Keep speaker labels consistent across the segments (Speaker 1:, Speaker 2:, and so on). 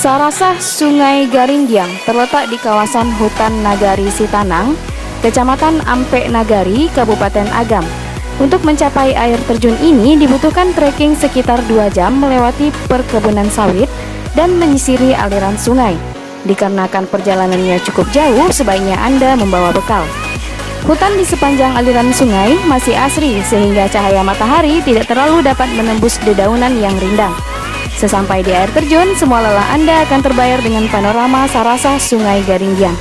Speaker 1: Sarasah Sungai Garinggiang terletak di kawasan hutan Nagari Sitanang, Kecamatan Ampek Nagari, Kabupaten Agam. Untuk mencapai air terjun ini dibutuhkan trekking sekitar 2 jam melewati perkebunan sawit dan menyisiri aliran sungai. Dikarenakan perjalanannya cukup jauh, sebaiknya Anda membawa bekal. Hutan di sepanjang aliran sungai masih asri sehingga cahaya matahari tidak terlalu dapat menembus dedaunan yang rindang. Sesampai di air terjun, semua lelah Anda akan terbayar dengan panorama Sarasah Sungai Garinggiang.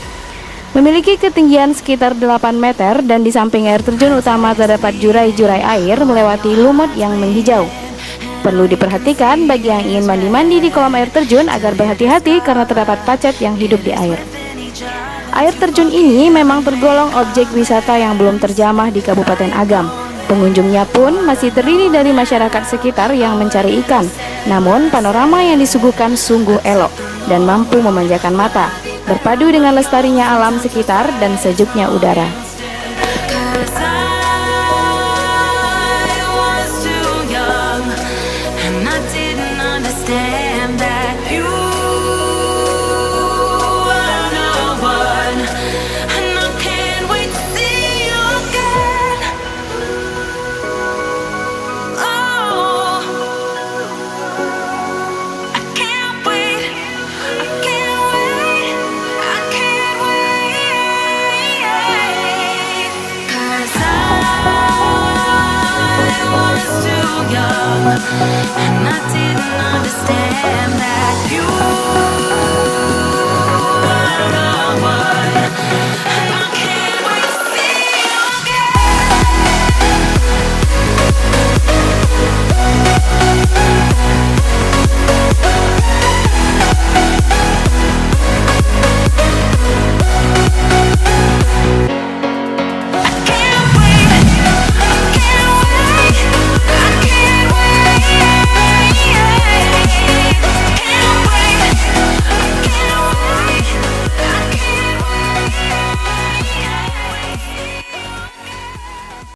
Speaker 1: Memiliki ketinggian sekitar 8 meter dan di samping air terjun utama terdapat jurai-jurai air melewati lumut yang menghijau. Perlu diperhatikan bagi yang ingin mandi-mandi di kolam air terjun agar berhati-hati karena terdapat pacet yang hidup di air. Air terjun ini memang tergolong objek wisata yang belum terjamah di Kabupaten Agam. Pengunjungnya pun masih terdiri dari masyarakat sekitar yang mencari ikan. Namun panorama yang disuguhkan sungguh elok dan mampu memanjakan mata, berpadu dengan lestarinya alam sekitar dan sejuknya udara.
Speaker 2: And I didn't understand that you